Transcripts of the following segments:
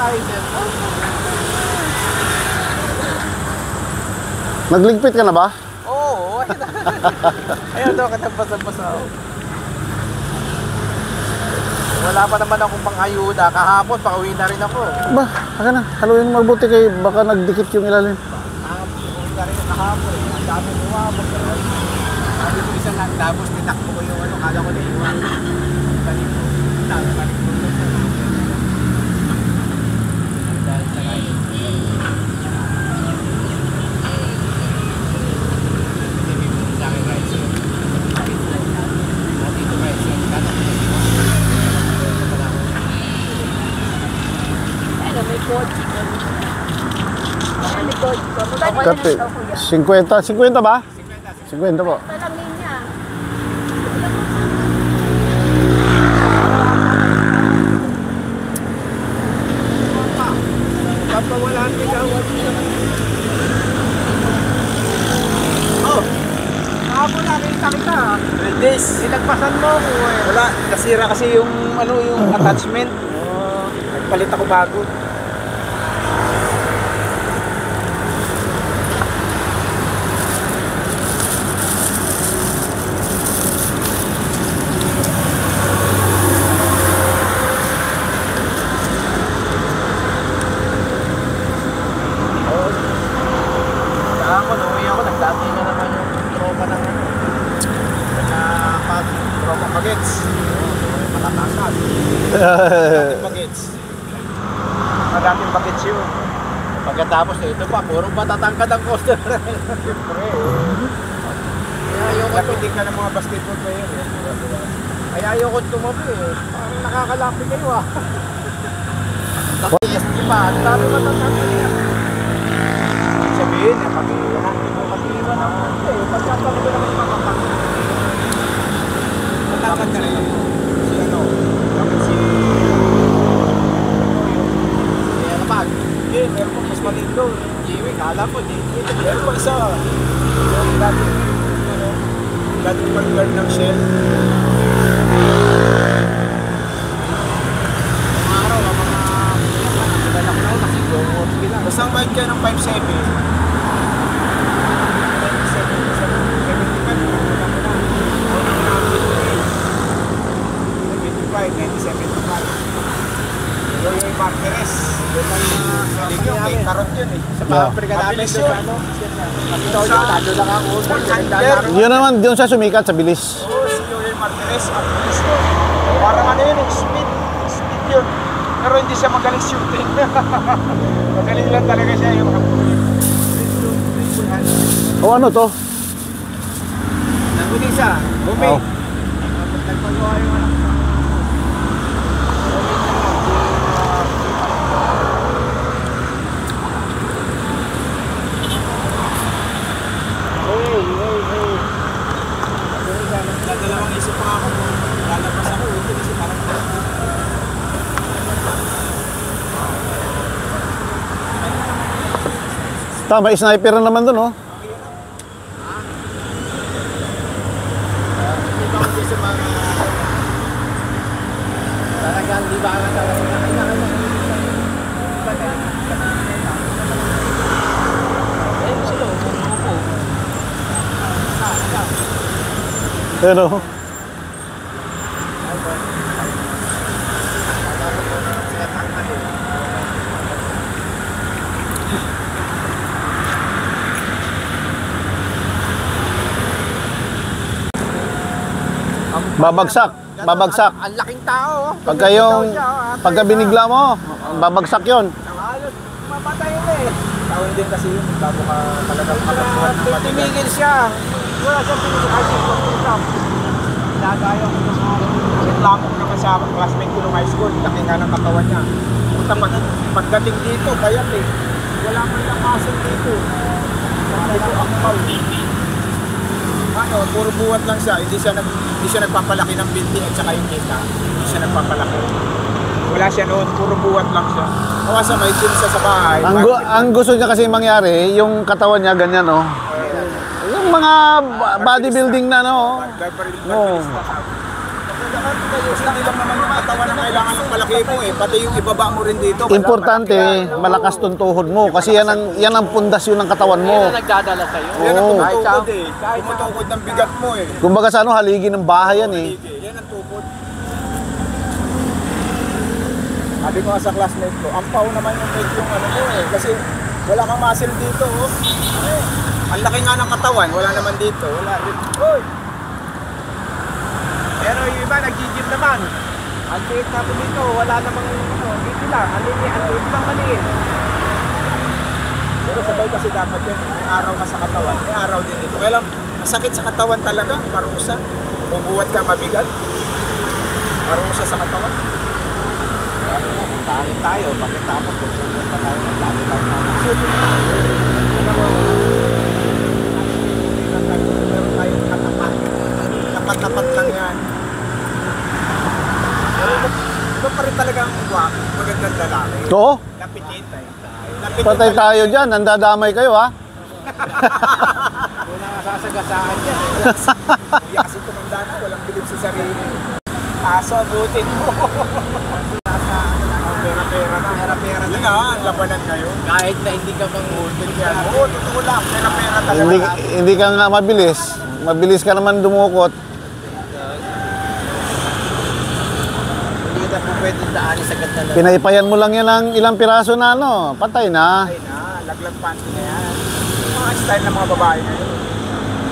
rider. Nagligpit ka na ba? Oo, ayun na. Ayun daw, katapos-tapos ako. Wala pa naman akong pang-ayuda. Kahapon, pauwi na rin ako. Ba, saka na. Haluin mo mabuti kay baka nagdikit yung ilalim. Pauwi na rin kahapon. Ang dami umabot. Sabi ko isa lang, tapos tinakbo ko yung ano, kala ko na iwan. Balik ko. Balik ko. Dahil sa kayo. Kape. 50. 50 ba? 50 po. Papawalaan ka gawad. Oh! Kahapon nakita kita. This. Nilagpasan mo ako eh. Wala. Nasira kasi yung ano yung attachment. Oh. Nagpalit ako bago. Maraming bagets yun. Pagkatapos ito pa, puro matatangkad ang coaster. Siyempre. Kaya ayoko hindi ka ng mga basketball player. Kaya ayoko tumabi eh. Parang nakakalaki kayo ah. Tapos pa, ang dami matatangkad niya. Sabihin, pag-iwan ako. Pagkatapos ko naman makapag. Matangkad ka rin. Si ano, si hindi, meron po mas malindo. Jiwi, kala po, hindi. Meron po isa. Yung dating mag-guard ng shell. Mga araw, mga kilalak na kasi go-off lang. Basta ang bayad kayo ng 5-7. 95. Yung Marquez. Yung karot yun eh. Sa pabrika namin doon ano. Nakita ko yun, talo lang ako. Yun naman, yun siya sumikat sa bilis. Oo, si Yoyoy Marquez, ang bilis yun. Parang ano yun, speed yun. Pero hindi siya magaling shooting. Magaling lang talaga siya yung O ano to? nangunin siya, bumi. Nagpagawa yung anak. Dalawang isip pa ako kung lalabas ako ito kasi parang Tama, sniper na naman dun, oh. hindi ba kasi sa mga talagang di ba ka talaga Pero babagsak. Ang laking tao. Pagka binigla mo, babagsak yon. Halos mamatay na eh. Tawin din kasi yun. Bago ka talagang makatuan ng matigas. Tumigil siya. Wala siyang pinigil. Kasi pag-stop. Nagaya ko sa mga lamok naman sa classmate ko nung high school. Laki nga ng katawan niya. Pagdating dito, bayat eh. Wala man lang muscle dito. Sabi ko, akmal. Ano, puro buhat lang siya. Hindi siya nagpapalaki ng binti at saka yung kita. Hindi siya nagpapalaki. Wala siya noon, puro buhat lang siya. O sa may gym sa bahay. Ang gusto niya kasi mangyari, yung katawan niya ganyan, oh. Yung mga bodybuilding na, no. Hindi lang naman yung katawan na kailangan ng palaki mo eh. Pati yung ibaba mo rin dito. Importante, malakas tong tuhod mo kasi yan ang pundasyon ng katawan mo. Yan ang nagdadala sa'yo. Yan ang Oo. tumutukod eh. Tumutukod ng bigat mo eh. Kumbaga sa ano, haligi ng bahay yan eh. Yan ang tukod. Sabi ko nga sa classmate ko, ang pao naman yung medyo yung ano mo eh. Kasi wala kang muscle dito oh. Eh, ang laki nga ng katawan, wala naman dito. Wala rin. Oy! Pero yung iba nag-gym naman. Ang liit natin dito, wala namang ano, dito lang. Ang liit lang maliit. Pero sabay kasi dapat yan, may araw ka sa katawan, may araw din dito. Kaya lang, masakit sa katawan talaga, parusa. Bubuhat ka mabigat. Parusa sa katawan. Tayo tayo, bakit tapos kung pupunta tayo ng lagi tayo meron tayong katapat. Tapat-tapat lang yan. Pero ito pa rin talagang magandang lalaki. Oo, Lapitin tayo. patay tayo dyan, nandadamay kayo ha. Wala nga sasagasaan yan. Kuya kasi tumanda na, walang bilib sa sarili. Aso, abutin mo. Pera-pera na. Pera-pera na. Yun na, labanan ngayon. Kahit na hindi ka manghudin yan. Oo, totoo lang. Pera-pera talaga. Hindi ka nga mabilis. Mabilis ka naman dumukot. Hindi ka po pwede daanin sa ganda lang. Pinaypayan mo lang yan ng ilang piraso na ano, patay na. Ay na, laglag panty na yan. Yung mga style ng mga babae ngayon.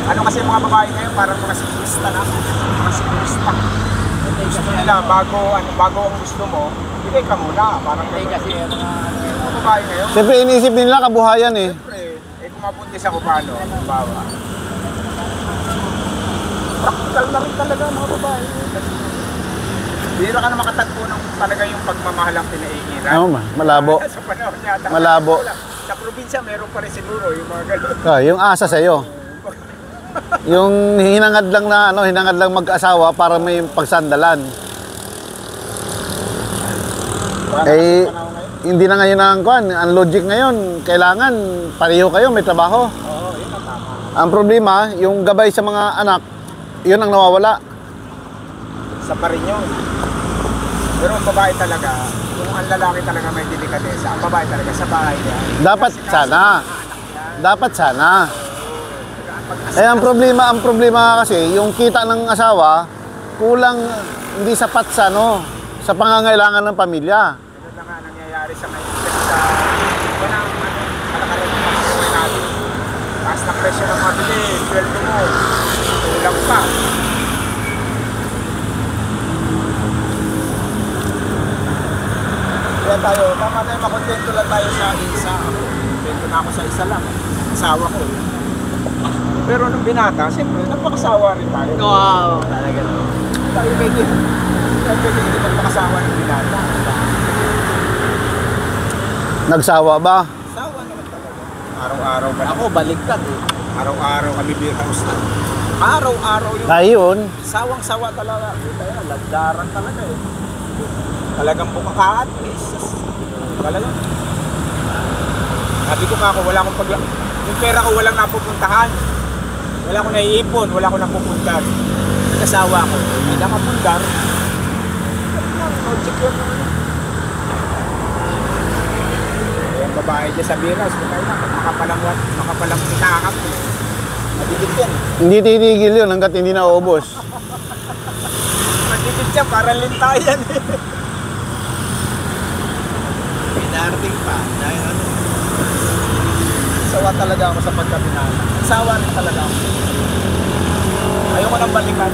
Ano kasi mga babae ngayon, parang mga sikurista na. Mga sikurista. Gusto nila, bago ang gusto mo, bigay ka muna. Parang Hindi kasi yung mga babae ngayon. Siyempre inisip nila kabuhayan eh. Siyempre, kung mabuntis ako paano, bawa. Practical na rin talaga ang mga babae. Bira ka na makatagpo ng talaga yung pagmamahal ang pinaiiran. Ano, malabo. Sa panahon yata. Malabo. Sa probinsya, meron pa rin siguro yung mga gano'n. Yung asa sa'yo. Yung hinangad lang na ano, hinangad lang mag-asawa para may pagsandalan. Eh, hindi na ngayon ang kuan, ang logic ngayon, kailangan pareho kayo, may trabaho. Oo, yun ang tama. Ang problema, yung gabay sa mga anak, yun ang nawawala. Sa pa rin yun. Pero ang babae talaga, kung ang lalaki talaga may delikadesa, ang babae talaga sa bahay niya. Dapat sana. Dapat sana. Eh ang problema kasi yung kita ng asawa kulang, hindi sapat sa ano, sa pangangailangan ng pamilya. Ganun na nga nangyayari sa ngayon. Kasi sa wala ang kalakaran ng pagkakas natin. Taas na presyo ng mga bili, sweldo mo, kulang pa. Kaya tayo, tama tayo, makontento lang tayo sa isa. Kontento na ako sa isa lang. Asawa ko. Pero nung binata, siyempre, nagpakasawa rin tayo. wow, talaga no. Tayo pwede hindi magpakasawa ng binata. Nagsawa ba? Sawa naman talaga. Araw-araw ka Ako, baliktad eh. Araw-araw kami beerhouse na. Araw-araw yung Ayun. sawang-sawa talaga. Kita yan, lagdaran talaga eh. Talagang bukakaat. Jesus. Talagang. Sabi ko nga ako, wala akong yung pera ko walang napupuntahan. Wala akong naiipon, wala akong napupuntan. Kasawa ko, hindi na mapundar. Logic yun. Yung babae dyan sa beerhouse, makapalang tinakap. Madikit yan. Hindi titigil yun hanggat hindi nauubos. Madikit siya, parang lintayan eh. Pinarating pa. Dahil ano. Sawa talaga ako sa pagkabinala. Sawa rin talaga ako. Ayoko nang balikan.